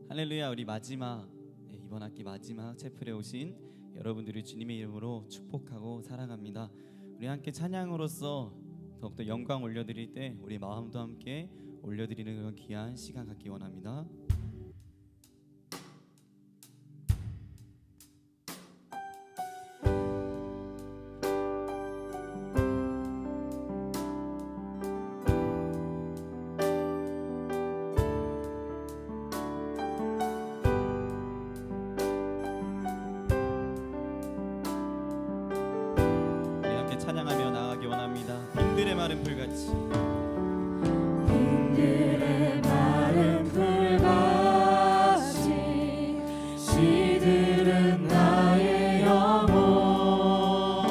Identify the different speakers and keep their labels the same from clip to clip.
Speaker 1: 할렐루야. 우리 마지막 이번 학기 마지막 채플에 오신 여러분들이 주님의 이름으로 축복하고 사랑합니다. 우리 함께 찬양으로서 더욱더 영광 올려드릴 때 우리 마음도 함께 올려드리는 그런 귀한 시간 갖기 원합니다. 찬양하며 나아가기 원합니다. 빈들의 마른 풀같이
Speaker 2: 빈들의 마른 풀같이 시들은 나의 영혼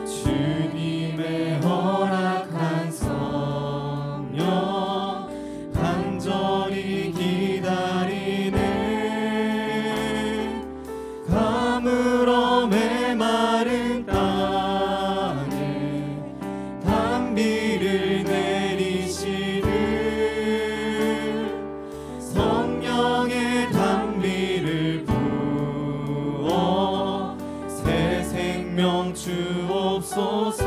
Speaker 2: 주님의 허락한 성령 간절히 기다리네 가물어 메마른 땅 비를 내리시는 성령의 단비를 부어 새 생명 주옵소서.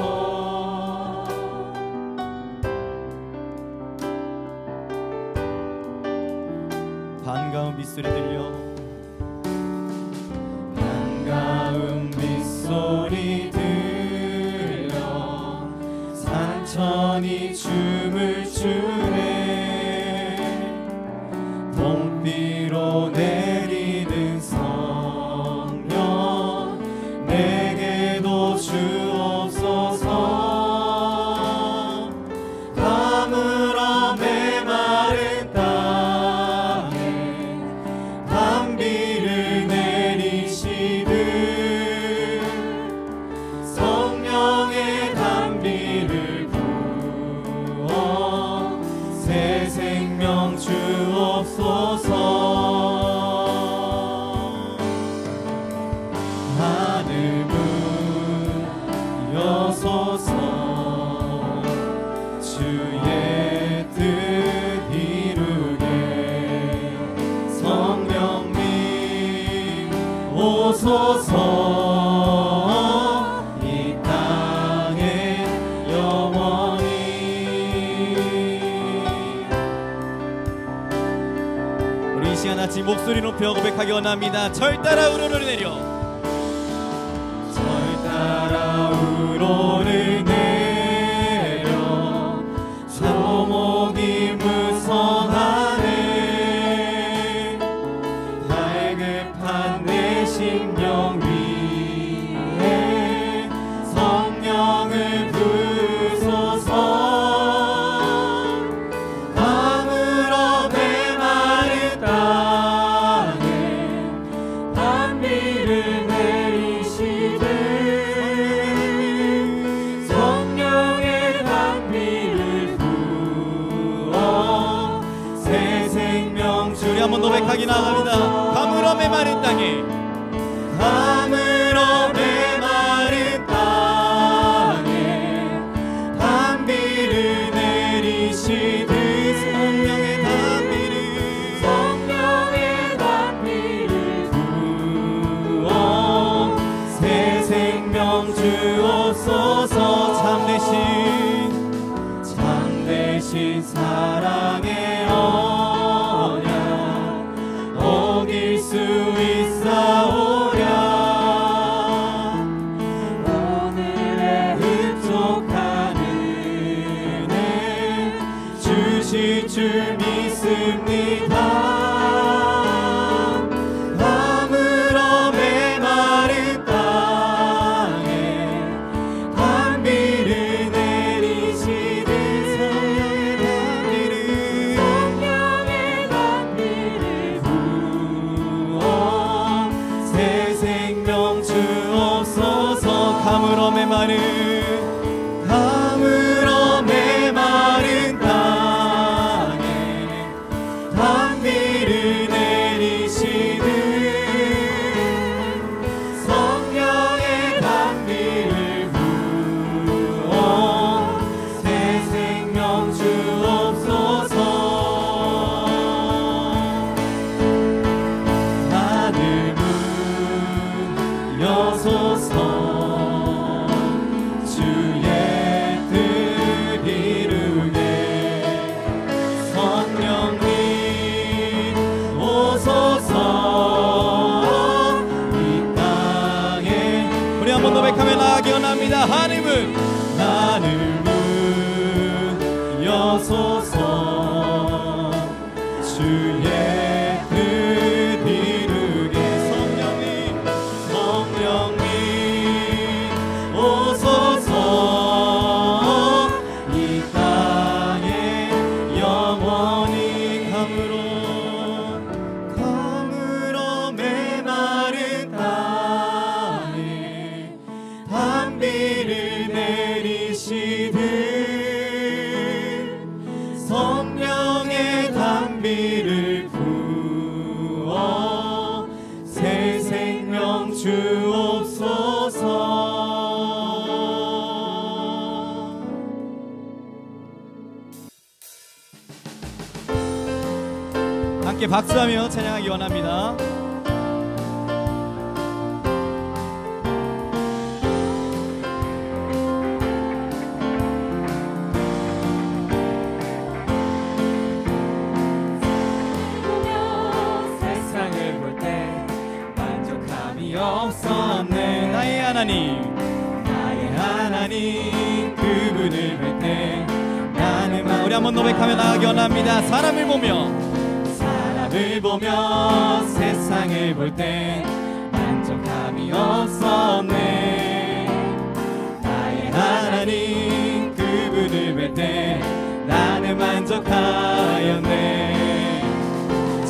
Speaker 1: 반가운 빗소리 들려
Speaker 2: 반가운 빗소리 산천이 춤을 추네 봄비로 내리는 성령 내게도 주옵소서. 가물어 메마른 땅에 단비를 내리시듯 성령의 단비를 새 생명 주옵소서. 하늘 문 여소서 주의 뜻 이루게 성령님 오소서.
Speaker 1: 같이 목소리 높여 고백하기 원합니다. 절 따라 우러를 내려
Speaker 2: 절 따라 우러를 내려 조목이 무성하네 갈급한 내 심령 위에 성령을 부소서.
Speaker 1: 한번 고백하기 나갑니다. 가물어 메마른 땅에
Speaker 2: 가물어 메마른 땅에 단비를 내리시듯 성령의 단비를 부어 새 생명 주옵소서. 참되신 사랑의 어길 수 있사오랴 오늘의 흡족한 은혜 주실 줄 믿습니다. 가물어 메마른 땅에 단비를 내리시듯 성령의 단비를 새 생명 주옵소서. 가물어 메마른 땅에 단비를 내리시듯 성령의 단비를 부어 새 생명 주옵소서. 예 뜻 이루게 성령님 오소서 이 땅에 영원히 감으로 메마른 땅에 단비를 내리시듯 성령의 단비를 부어 새 생명 주옵소서.
Speaker 1: 함께 박수하며 찬양하기 원합니다.
Speaker 2: 세상을 볼 때 만족함이 없었네.
Speaker 1: 나의 하나님
Speaker 2: 그분을 볼 때 나는
Speaker 1: 우리 한번 노백하며 나가기 원합니다. 사람을 보며
Speaker 2: 세상을 볼 때 만족함이 없었네. 나의 하나님 그분을 볼 때 나는 만족하였네.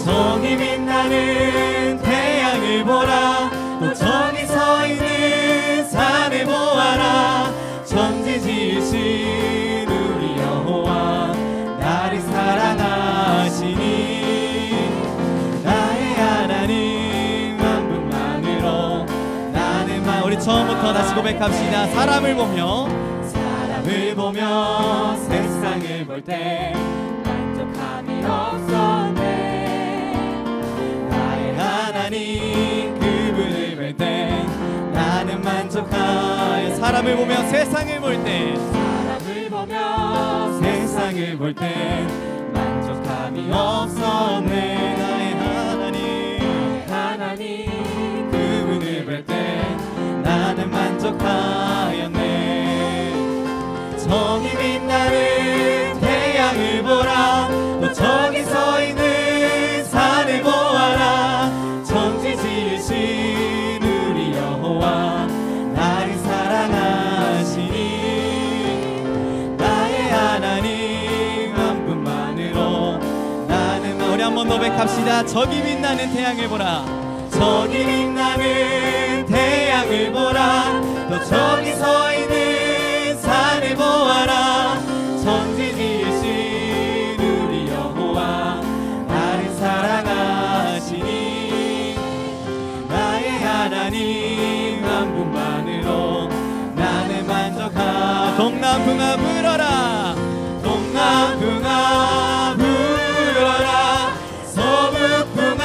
Speaker 2: 정이 빛나는 태양을 보라. 또 정이 서 있는 산을 보아라. 천지 지으신 우리 여호와 나를 사랑하시니
Speaker 1: 우리 처음부터 다시 고백합시다. 사람을 보며
Speaker 2: 세상을 볼 때 만족함이 없었네. 나의 하나님 그분을 볼 때 나는 만족하여.
Speaker 1: 사람을 보며 세상을 볼 때
Speaker 2: 세상을 볼 때 만족함이 없었네. 나의 하나님 그분을 볼 때 나는 만족하였네. 정이 빛나는 태양을 보라. 또 저기 서 있는 산을 보아라. 천지 지으신 우리 여호와 나를 사랑하시니 나의 하나님 한 분만으로 나는.
Speaker 1: 우리 한번 노백합시다. 저기 빛나는 태양을 보라.
Speaker 2: 저기 빛나는 태양을 보라. 또 저기 서 있는 산을 보아라. 천지 지으신 우리 여호와 나를 사랑하시니 나의 하나님 한 분만으로 나는 만족하.
Speaker 1: 동남풍아 불어라.
Speaker 2: 동남풍아 불어라. 서북풍아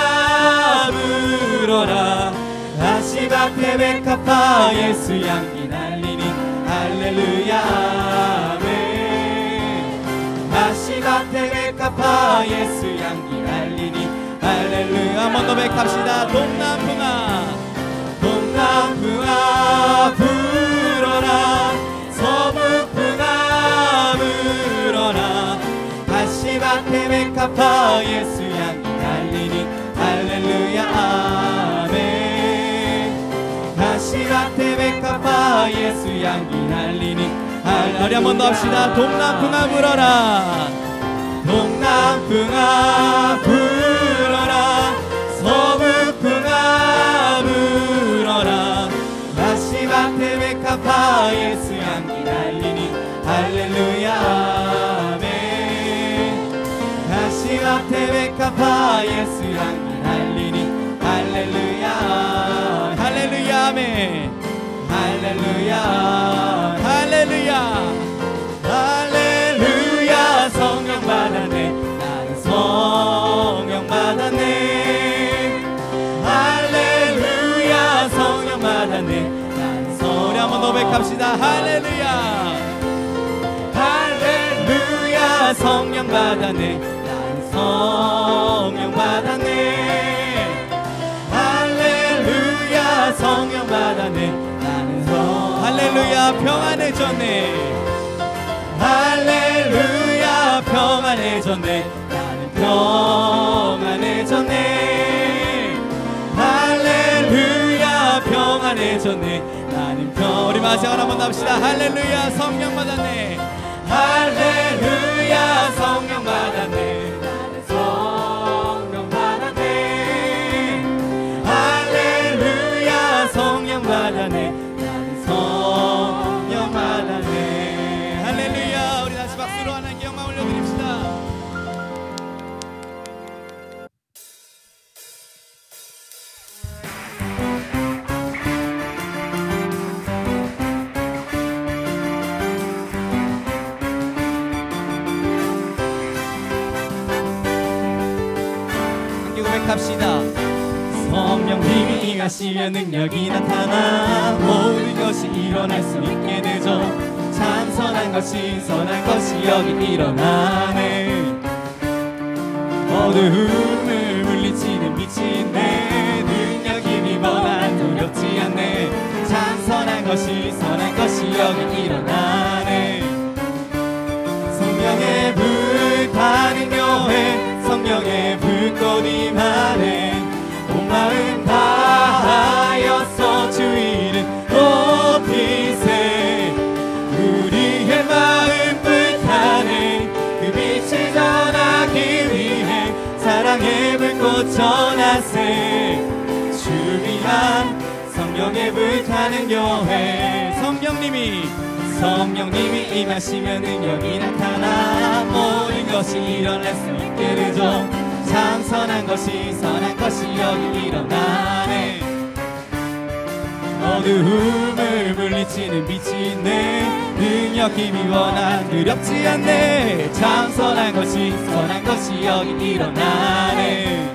Speaker 2: 불어라. 아시바테 베카파 예수 향기 날리니 할렐루야 아멘. 아시바테 베카파 예수 향기 날리니 할렐루야.
Speaker 1: 한번 더 백합시다. 동남풍아
Speaker 2: 불어라. 서북풍아 불어라. 아시바테 베카파 예수 향기 날리니 할렐루야 아멘. 아시바테 베카파 예수 향기 날리니 할렐루야.
Speaker 1: 우리 한번 더 합시다. 동남풍아 불어라.
Speaker 2: 동남풍아 불어라. 서북풍아 불어라. 아시바테 베카파 예수 향기 날리니 할렐루야 아멘. 아시바테 베카파 예수 향기 날리니 할렐루야
Speaker 1: 할렐루야 아멘.
Speaker 2: 할렐루야
Speaker 1: 할렐루야.
Speaker 2: 할렐루야. 성령 받았네. 나는 성령 받았네. 할렐루야. 성령 받았네. 나는 성령.
Speaker 1: 우리 한번 노백합시다. 할렐루야.
Speaker 2: 할렐루야. 성령 받았네. 나는 성령 받았네. 할렐루야. 성령 받았네. 나는 성령.
Speaker 1: 할렐루야. 평안해졌네.
Speaker 2: 할렐루야. 평안해졌네. 나는 평안해졌네. 평안해졌네. 할렐루야 평안해졌네. 나는 우리 마지막으로 한번 합시다. 할렐루야 성령 받았네. 할렐루야 성령 받았네. 나는 성령 받았네. 할렐루야 성령 받았네. 나는 성령 받았네. 할렐루야. 우리 다시 박수로 하나님께 영광 올려드립시다. 고백합시다. 성령님이 임하시면 능력이 나타나 모든 것이 일어날 수 있게 되죠. 참 선한 것이 선한 것이 여기 일어나네. 어두움을 물리치는 빛이 내 능력 힘이 보다 두렵지 않네. 참 선한 것이 선한 것이 여기 일어나네. 성령의 불 타는 교회 성령의 불꽃 임하네. 온 마음 다하여서 주 이름 높이세. 우리의 마음 불타네. 그 빛을 전하기 위해 사랑의 불꽃 전하세. 주를 위한 성령의 불타는 교회. 성령님이 임하시면 능력이 나타나 모든 것이 일어날 수 있게 되죠. 참 선한 것이 선한 것이 여기 일어나네. 어두움을 물리치는 빛이 내 능력 힘이 원한 두렵지 않네. 참 선한 것이 여기 일어나네.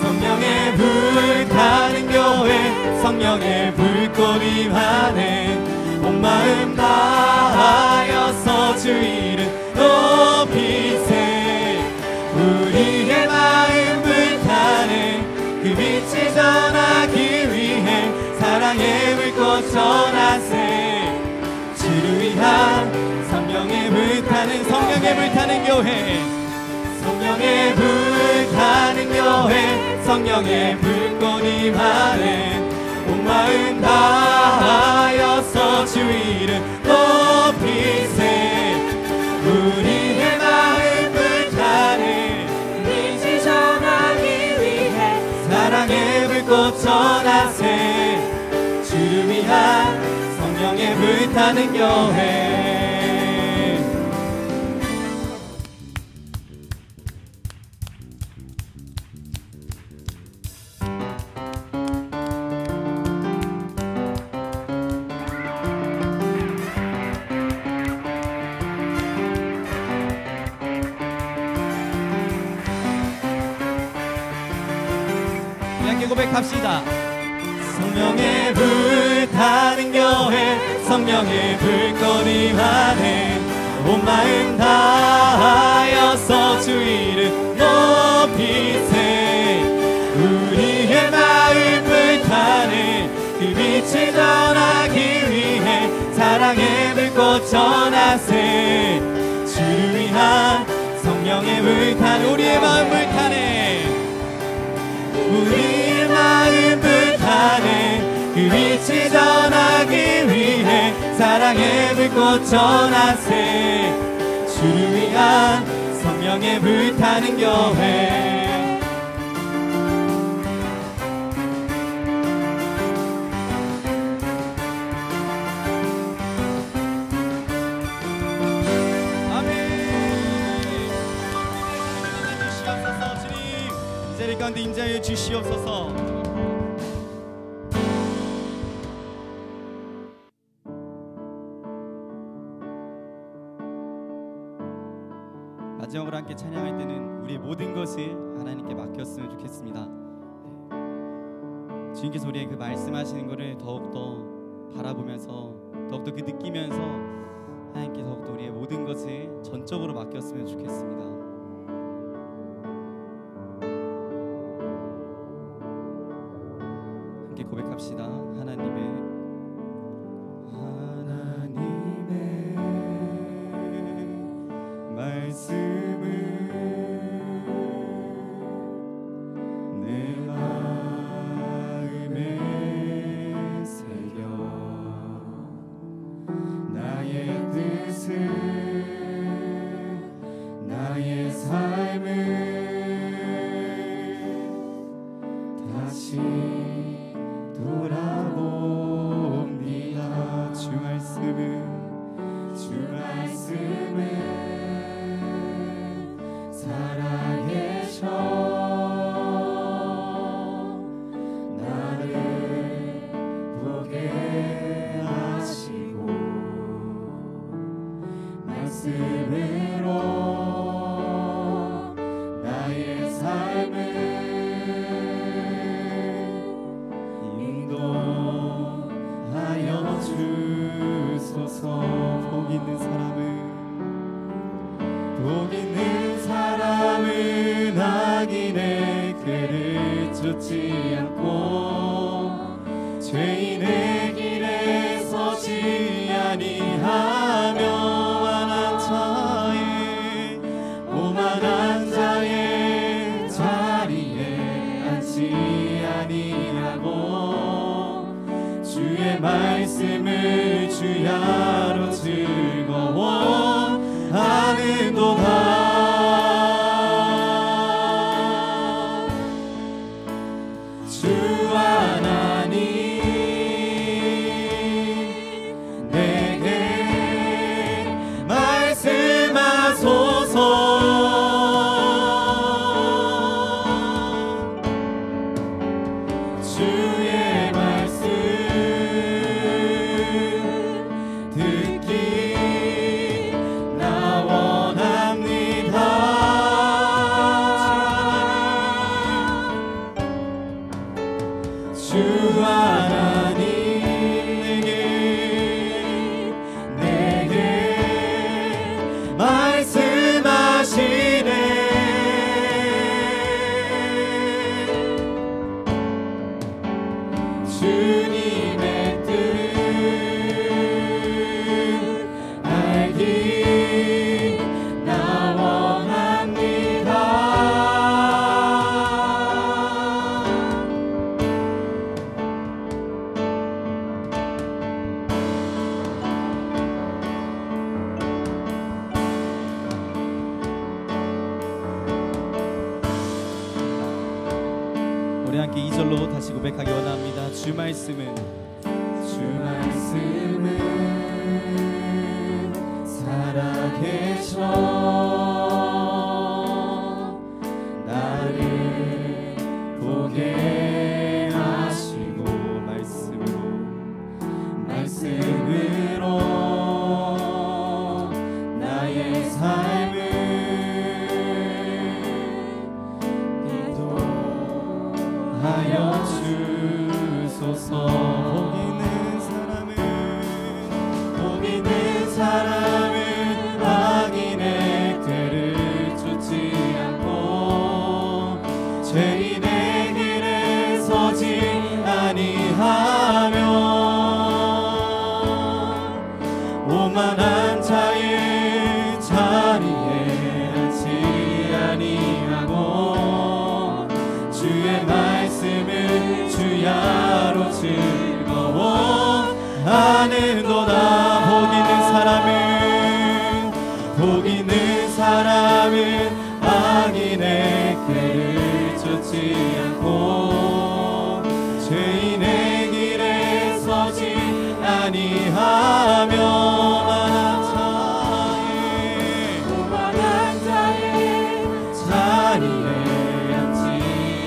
Speaker 2: 성령의 불 타는 교회 성령의 불꽃 임하네. 온 마음 다하여서 주 이름 높이세. 우리의 마음 불타네. 그 빛을 전하기 위해 사랑의 불꽃 전하세. 주를 위한 성령의 불타는 교회. 성령의 불타는 교회 성령의 불꽃 임하네. 온 마음 다하여서 주 이름 높이세. 우리의 마음 불타네. 빛을 전하기 위해 사랑의 불꽃 전하세. 주를 위한 성령의 불타는 교회. 고백합시다. 성령의 불타는 교회 성령의 불꽃 임하네. 온 마음 다하여서 주 이름 높이세. 우리의 마음 불타네. 그 빛을 전하기 위해 사랑의 불꽃 전하세. 주를 위한 성령의 불타는 우리의 마음 불타네. 우리의 마음 불타네. 그 빛을 전하기 위해 사랑의 불꽃 전하세. 주를 위한 성령의 불타는 교회. 아멘. 주시옵소서. 주님 이 자리 가운데 임재하여 주시옵소서. 마지막으로 함께 찬양할 때는 우리의 모든 것을 하나님께 맡겼으면 좋겠습니다. 주님께서 우리에게 그 말씀하시는 것을 더욱더 바라보면서 더욱더 그 느끼면서 하나님께 더욱더 우리의 모든 것을 전적으로 맡겼으면 좋겠습니다. 함께 고백합시다. 하나님의 말씀을 삶을 인도하여 주소서.
Speaker 1: 복 있는 사람은
Speaker 2: 악인의 꾀를 쫓지 않고 죄인의 길에 서지 아니하며 오만한 자의 자리에 앉지 아니하고 주의 말씀을 주야로 즐거워하는도다. 주님의 뜻 알기 나 원합니다.
Speaker 1: 우리 함께 2절로 다시 고백하기 원합니다. 주 말씀은
Speaker 2: 살아계셔 나를 보게 하시고 말씀으로 나의 삶을 인도하여 주소서. 복 있는 사람은 악인의 꾀를 쫓지 않고 죄인의 길에 서지 아니하며 오만한 자의 자리에 앉지 아니하고 주의 말씀을 주야로 즐거워하는도다. 복 있는 사람은 악인의 꾀를 쫓지 않고 죄인의 길에 서지 아니하며 오만한 자의 자리에 앉지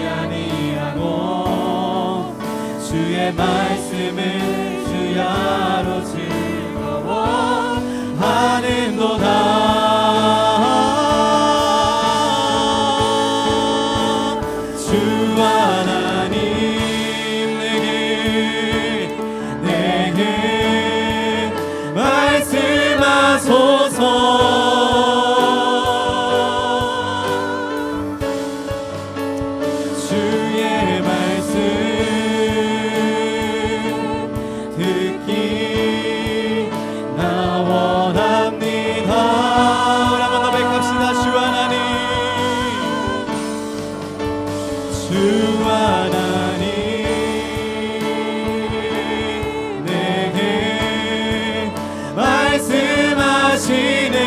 Speaker 2: 아니하고 주의 말씀을 주야로 즐거워하는도다. 주의 말씀 듣기 나 원합니다. 우리 한번 더 백합시다. 주 하나님 내게 말씀하시네.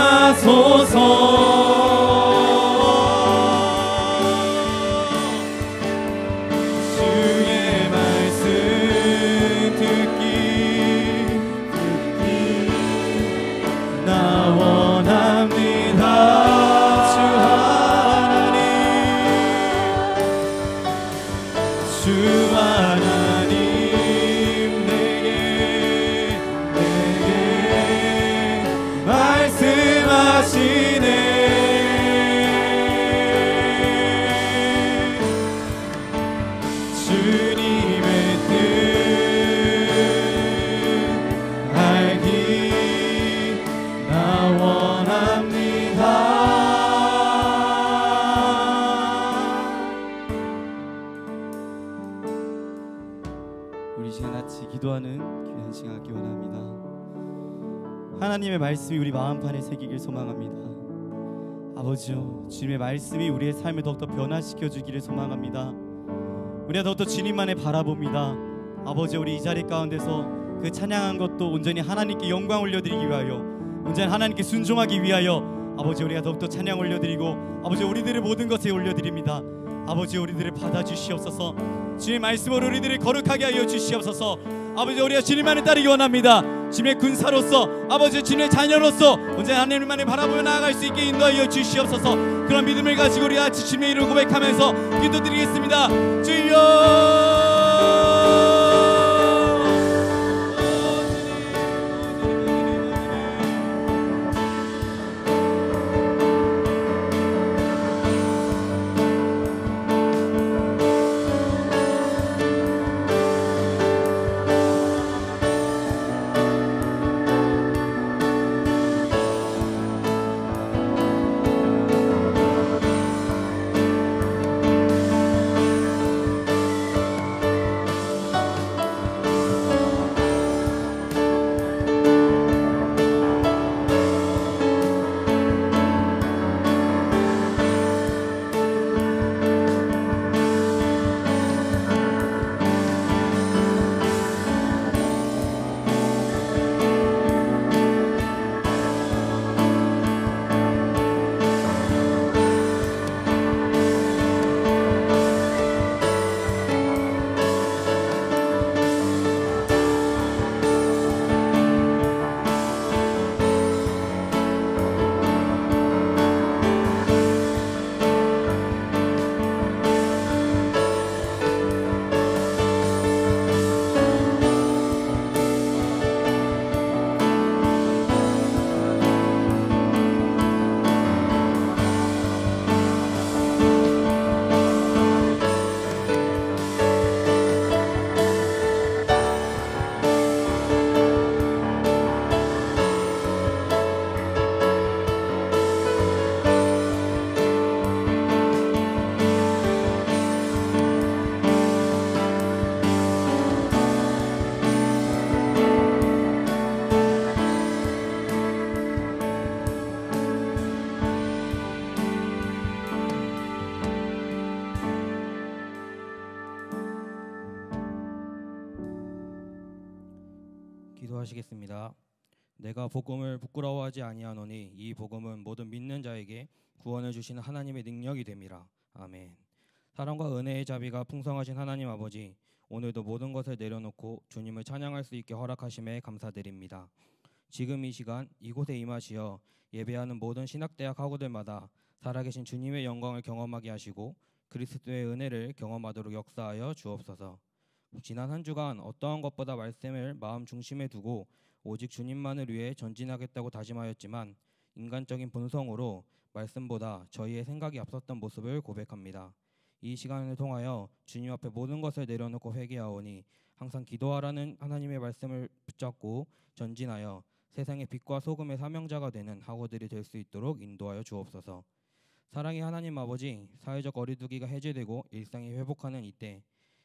Speaker 2: 말씀하소서. 주 하나님 내게 말씀하시네. 주님의 뜻 알기 나 원합니다.
Speaker 1: 우리 시간 같이 기도하는 귀한 시간 갖기 원합니다. 하나님의 말씀이 우리 마음판에 새기길 소망합니다. 아버지요, 주님의 말씀이 우리의 삶을 더욱더 변화시켜 주기를 소망합니다. 우리가 더욱더 주님만을 바라봅니다. 아버지, 우리 이 자리 가운데서 그 찬양한 것도 온전히 하나님께 영광 올려드리기 위하여, 온전히 하나님께 순종하기 위하여 아버지 우리가 더욱더 찬양 올려드리고, 아버지 우리들의 모든 것에 올려드립니다. 아버지 우리들을 받아주시옵소서. 주의 말씀으로 우리들을 거룩하게 하여 주시옵소서. 아버지 우리가 주님만을 따르기 원합니다. 주님의 군사로서, 아버지 주님의 자녀로서 언제나 하나님만을 바라보며 나아갈 수 있게 인도하여 주시옵소서. 그런 믿음을 가지고 우리 같이 주님의 이름을 고백하면서 기도드리겠습니다. 주여,
Speaker 3: 기도하시겠습니다. 내가 복음을 부끄러워하지 아니하노니 이 복음은 모든 믿는 자에게 구원을 주시는 하나님의 능력이 됨이라. 아멘. 사랑과 은혜의 자비가 풍성하신 하나님 아버지, 오늘도 모든 것을 내려놓고 주님을 찬양할 수 있게 허락하심에 감사드립니다. 지금 이 시간 이곳에 임하시어 예배하는 모든 신학대학 학우들마다 살아계신 주님의 영광을 경험하게 하시고 그리스도의 은혜를 경험하도록 역사하여 주옵소서. 지난 한 주간 어떠한 것보다 말씀을 마음 중심에 두고 오직 주님만을 위해 전진하겠다고 다짐하였지만 인간적인 본성으로 말씀보다 저희의 생각이 앞섰던 모습을 고백합니다. 이 시간을 통하여 주님 앞에 모든 것을 내려놓고 회개하오니 항상 기도하라는 하나님의 말씀을 붙잡고 전진하여 세상의 빛과 소금의 사명자가 되는 학우들이 될 수 있도록 인도하여 주옵소서. 사랑의 하나님 아버지, 사회적 거리두기가 해제되고 일상이 회복하는 이때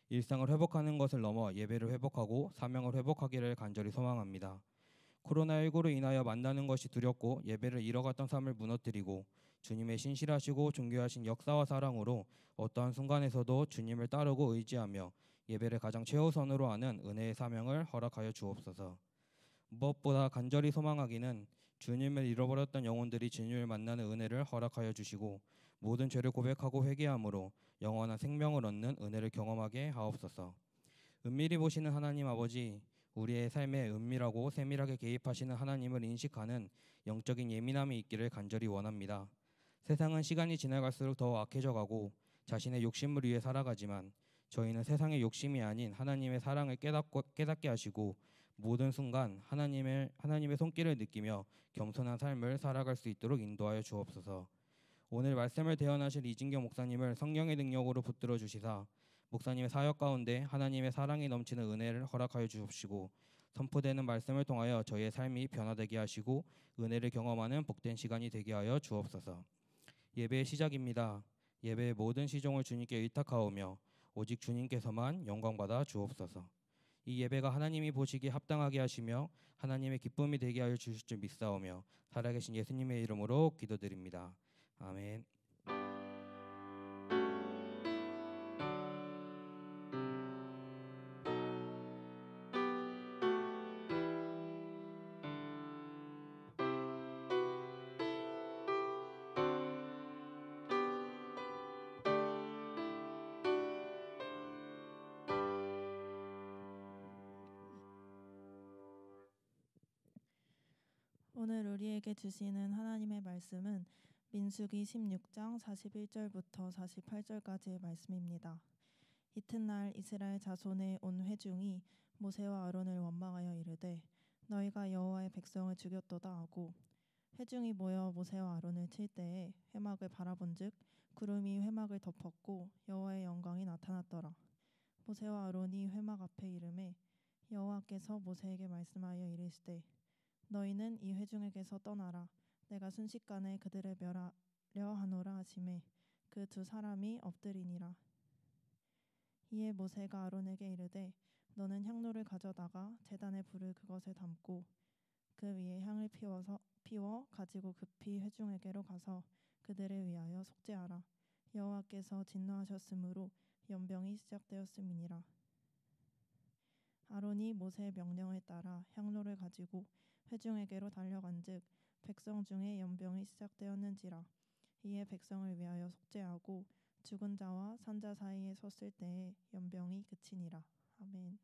Speaker 3: 일상을 회복하는 것을 넘어 예배를 회복하고 사명을 회복하기를 간절히 소망합니다. 코로나19로 인하여 만나는 것이 두렵고 예배를 잃어갔던 삶을 무너뜨리고 주님의 신실하시고 존귀하신 역사와 사랑으로 어떠한 순간에서도 주님을 따르고 의지하며 예배를 가장 최우선으로 하는 은혜의 사명을 허락하여 주옵소서. 무엇보다 간절히 소망하기는 주님을 잃어버렸던 영혼들이 주님을 만나는 은혜를 허락하여 주시고 모든 죄를 고백하고 회개함으로 영원한 생명을 얻는 은혜를 경험하게 하옵소서. 은밀히 보시는 하나님 아버지, 우리의 삶에 은밀하고 세밀하게 개입하시는 하나님을 인식하는 영적인 예민함이 있기를 간절히 원합니다. 세상은 시간이 지나갈수록 더 악해져 가고 자신의 욕심을 위해 살아가지만 저희는 세상의 욕심이 아닌 하나님의 사랑을 깨닫게 하시고 모든 순간 하나님의 손길을 느끼며 겸손한 삶을 살아갈 수 있도록 인도하여 주옵소서. 오늘 말씀을 대언하실 이진경 목사님을 성령의 능력으로 붙들어 주시사 목사님의 사역 가운데 하나님의 사랑이 넘치는 은혜를 허락하여 주옵시고 선포되는 말씀을 통하여 저희의 삶이 변화되게 하시고 은혜를 경험하는 복된 시간이 되게 하여 주옵소서. 예배의 시작입니다. 예배의 모든 시종을 주님께 의탁하오며 오직 주님께서만 영광받아 주옵소서. 이 예배가 하나님이 보시기에 합당하게 하시며 하나님의 기쁨이 되게 하여 주실 줄 믿사오며 살아계신 예수님의 이름으로 기도드립니다. 아멘.
Speaker 4: 오늘 우리에게 주시는 하나님의 말씀은 민수기 16장 41절부터 48절까지의 말씀입니다. 이튿날 이스라엘 자손의 온 회중이 모세와 아론을 원망하여 이르되 너희가 여호와의 백성을 죽였도다 하고 회중이 모여 모세와 아론을 칠 때에 회막을 바라본즉 구름이 회막을 덮었고 여호와의 영광이 나타났더라. 모세와 아론이 회막 앞에 이르매 여호와께서 모세에게 말씀하여 이르시되 너희는 이 회중에게서 떠나라. 내가 순식간에 그들을 멸하려 하노라 하시매 그 두 사람이 엎드리니라. 이에 모세가 아론에게 이르되 너는 향로를 가져다가 제단의 불을 그것에 담고 그 위에 향을 피워 가지고 급히 회중에게로 가서 그들을 위하여 속죄하라. 여호와께서 진노하셨으므로 연병이 시작되었음이니라. 아론이 모세의 명령을 따라 향로를 가지고 회중에게로 달려간즉 백성 중에 연병이 시작되었는지라. 이에 백성을 위하여 속죄하고 죽은 자와 산 자 사이에 섰을 때에 연병이 그치니라. 아멘.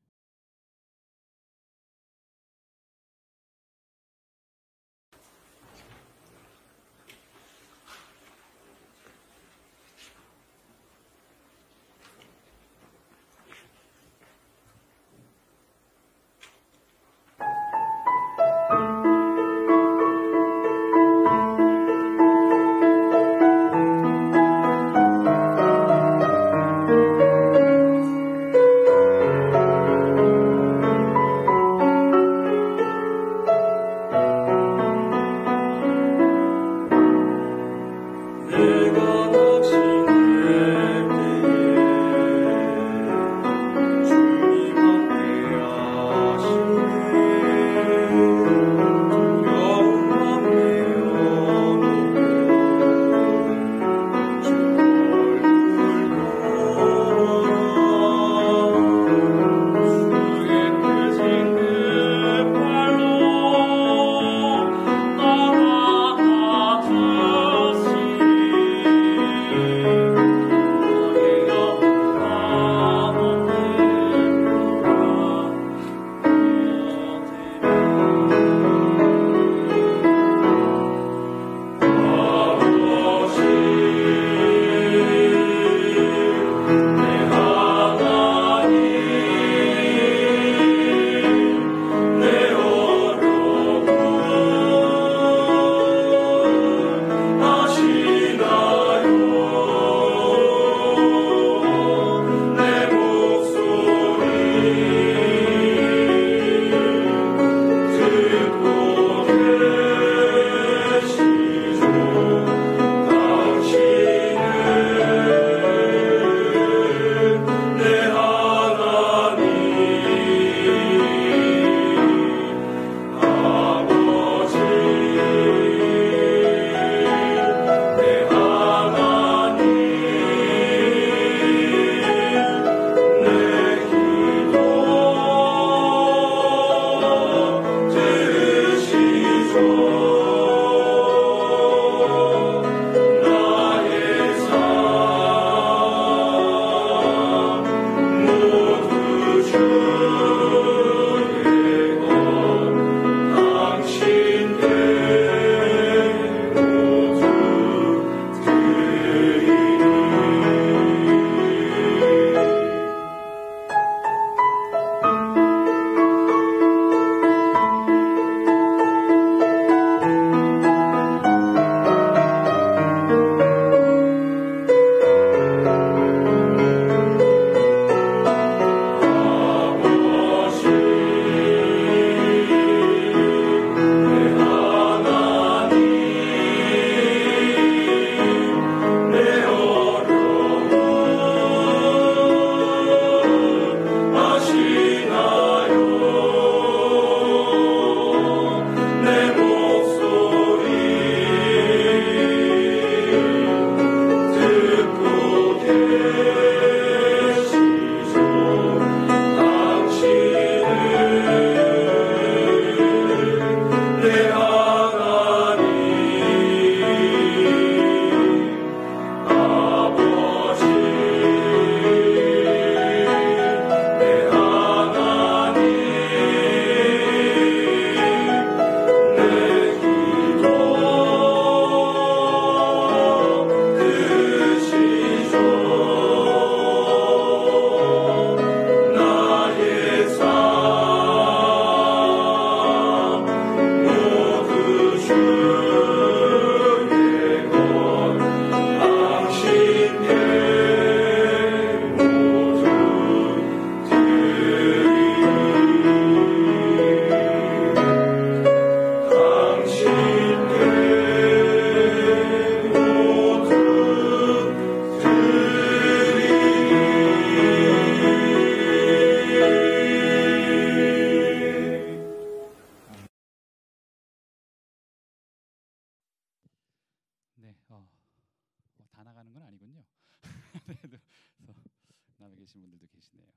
Speaker 2: 분들도 계시네요.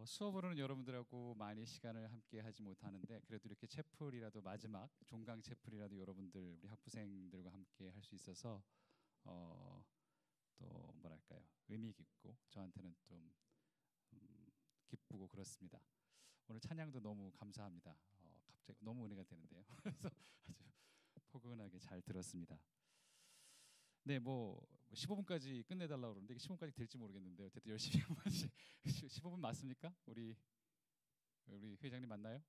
Speaker 2: 수업으로는 여러분들하고 많이 시간을 함께 하지 못하는데 그래도 이렇게 채플이라도 마지막 종강 채플이라도 여러분들 우리 학부생들과 함께 할 수 있어서 또 뭐랄까요, 의미 깊고 저한테는 좀 기쁘고 그렇습니다. 오늘 찬양도 너무 감사합니다. 갑자기 너무 은혜가 되는데요. 그래서 아주 포근하게 잘 들었습니다. 네, 뭐 15분까지 끝내달라고 그러는데 15분까지 될지 모르겠는데 어쨌든 열심히 한 번씩 15분 맞습니까? 우리 회장님 맞나요?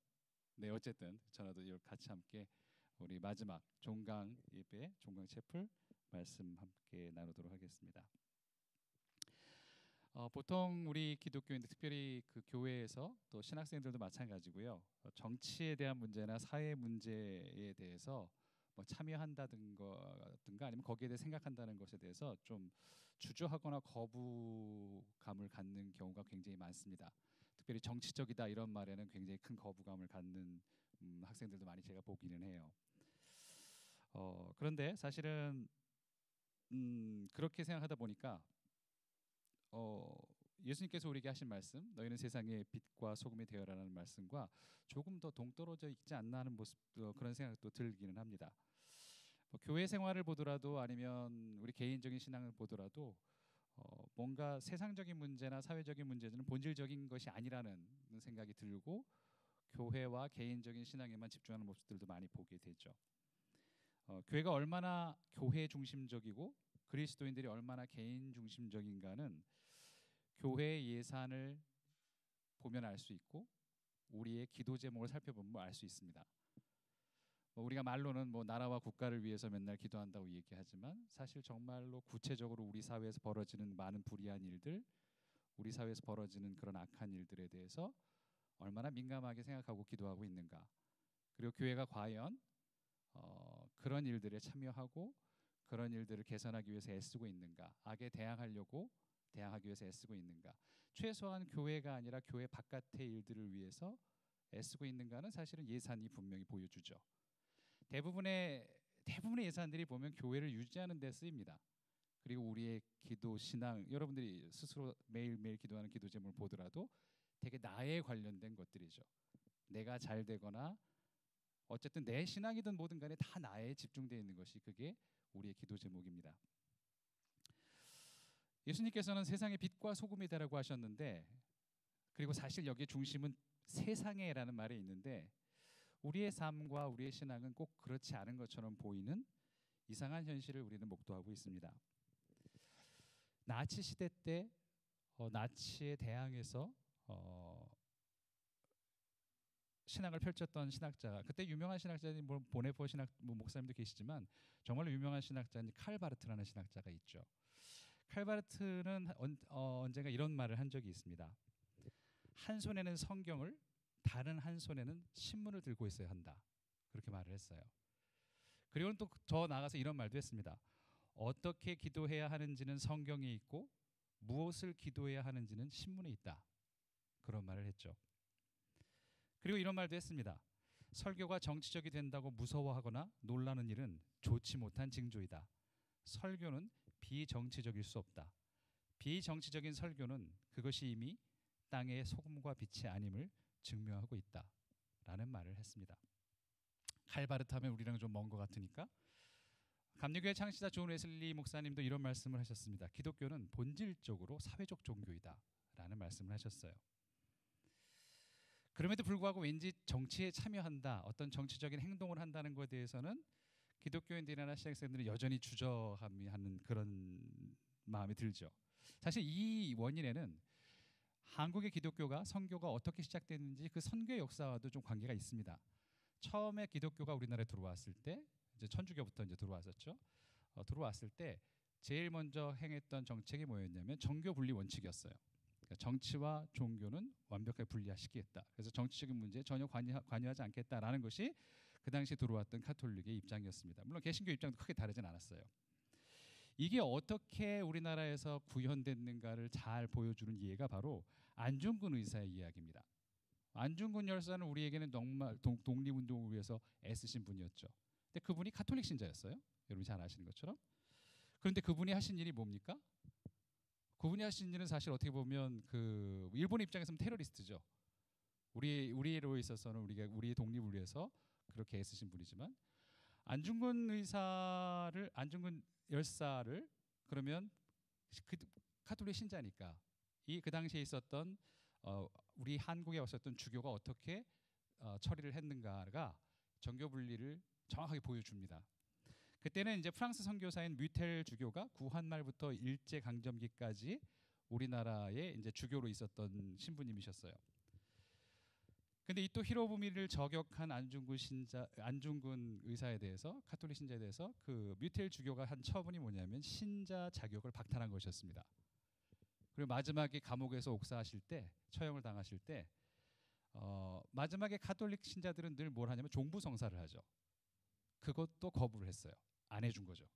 Speaker 2: 네, 어쨌든 전화도 같이 함께 우리 마지막 종강 예배, 종강 채플 말씀 함께 나누도록 하겠습니다. 보통 우리 기독교인들 특별히 그 교회에서 또 신학생들도 마찬가지고요. 정치에 대한 문제나 사회 문제에 대해서 뭐 참여한다든가 아니면 거기에 대해 생각한다는 것에 대해서 좀 주저하거나 거부감을 갖는 경우가 굉장히 많습니다. 특별히 정치적이다 이런 말에는 굉장히 큰 거부감을 갖는 학생들도 많이 제가 보기는 해요. 그런데 사실은 그렇게 생각하다 보니까 예수님께서 우리에게 하신 말씀, 너희는 세상의 빛과 소금이 되어라라는 말씀과 조금 더 동떨어져 있지 않나 하는 모습, 그런 생각도 들기는 합니다. 교회 생활을 보더라도 아니면 우리 개인적인 신앙을 보더라도 뭔가 세상적인 문제나 사회적인 문제는 본질적인 것이 아니라는 생각이 들고 교회와 개인적인 신앙에만 집중하는 모습들도 많이 보게 되죠. 교회가 얼마나 교회 중심적이고 그리스도인들이 얼마나 개인 중심적인가는 교회의 예산을 보면 알 수 있고 우리의 기도 제목을 살펴보면 알 수 있습니다. 우리가 말로는 뭐 나라와 국가를 위해서 맨날 기도한다고 얘기하지만 사실 정말로 구체적으로 우리 사회에서 벌어지는 많은 불의한 일들, 우리 사회에서 벌어지는 그런 악한 일들에 대해서 얼마나 민감하게 생각하고 기도하고 있는가. 그리고 교회가 과연 그런 일들에 참여하고 그런 일들을 개선하기 위해서 애쓰고 있는가, 악에 대항하기 위해서 애쓰고 있는가, 최소한 교회가 아니라 교회 바깥의 일들을 위해서 애쓰고 있는가는 사실은 예산이 분명히 보여주죠. 대부분의 예산들이 보면 교회를 유지하는 데 쓰입니다. 그리고 우리의 기도, 신앙, 여러분들이 스스로 매일매일 기도하는 기도 제목을 보더라도 되게 나에 관련된 것들이죠. 내가 잘 되거나 어쨌든 내 신앙이든 뭐든 간에 다 나에 집중되어 있는 것이 그게 우리의 기도 제목입니다. 예수님께서는 세상의 빛과 소금이 되라고 하셨는데, 그리고 사실 여기에 중심은 세상에라는 말이 있는데 우리의 삶과 우리의 신앙은 꼭 그렇지 않은 것처럼 보이는 이상한 현실을 우리는 목도하고 있습니다. 나치 시대 때 나치에 대항해서 신학을 펼쳤던 신학자가, 그때 유명한 신학자인 보네포 목사님도 계시지만 정말로 유명한 신학자인 칼바르트라는 신학자가 있죠. 칼바르트는 언젠가 이런 말을 한 적이 있습니다. 한 손에는 성경을, 다른 한 손에는 신문을 들고 있어야 한다. 그렇게 말을 했어요. 그리고는 또 더 나아가서 이런 말도 했습니다. 어떻게 기도해야 하는지는 성경에 있고 무엇을 기도해야 하는지는 신문에 있다. 그런 말을 했죠. 그리고 이런 말도 했습니다. 설교가 정치적이 된다고 무서워하거나 놀라는 일은 좋지 못한 징조이다. 설교는 비정치적일 수 없다. 비정치적인 설교는 그것이 이미 땅의 소금과 빛이 아님을 증명하고 있다. 라는 말을 했습니다. 칼바르트 하면 우리랑 좀 먼 것 같으니까 감리교회 창시자 존 웨슬리 목사님도 이런 말씀을 하셨습니다. 기독교는 본질적으로 사회적 종교이다. 라는 말씀을 하셨어요. 그럼에도 불구하고 왠지 정치에 참여한다, 어떤 정치적인 행동을 한다는 것에 대해서는 기독교인들이나 신학생들은 여전히 주저하는 그런 마음이 들죠. 사실 이 원인에는 한국의 기독교가 선교가 어떻게 시작됐는지 그 선교의 역사와도 좀 관계가 있습니다. 처음에 기독교가 우리나라에 들어왔을 때, 이제 천주교부터 이제 들어왔었죠. 들어왔을 때 제일 먼저 행했던 정책이 뭐였냐면 정교 분리 원칙이었어요. 그러니까 정치와 종교는 완벽하게 분리시키겠다. 그래서 정치적인 문제에 전혀 관여하지 않겠다라는 것이 그 당시 들어왔던 카톨릭의 입장이었습니다. 물론 개신교 입장도 크게 다르진 않았어요. 이게 어떻게 우리나라에서 구현됐는가를 잘 보여주는 예가 바로 안중근 의사의 이야기입니다. 안중근 열사는 우리에게는 정말 독립운동을 위해서 애쓰신 분이었죠. 근데 그분이 카톨릭 신자였어요. 여러분 잘 아시는 것처럼. 그런데 그분이 하신 일이 뭡니까? 그분이 하신 일은 사실 어떻게 보면 그 일본 입장에서는 테러리스트죠. 우리로 있어서는 우리의 독립을 위해서 그렇게 애쓰신 분이지만 안중근 열사를 그러면 그 카톨릭 신자니까 이 그 당시에 있었던 우리 한국에 왔었던 주교가 어떻게 처리를 했는가가 정교 분리를 정확하게 보여줍니다. 그때는 이제 프랑스 선교사인 뮤텔 주교가 구한 말부터 일제 강점기까지 우리나라에 이제 주교로 있었던 신부님이셨어요. 근데 이 또 히로부미를 저격한 안중근 의사에 대해서 카톨릭 신자에 대해서 그 뮤텔 주교가 한 처분이 뭐냐면 신자 자격을 박탈한 것이었습니다. 그리고 마지막에 감옥에서 옥사하실 때 처형을 당하실 때 마지막에 카톨릭 신자들은 늘 뭘 하냐면 종부성사를 하죠. 그것도 거부를 했어요. 안 해준 거죠.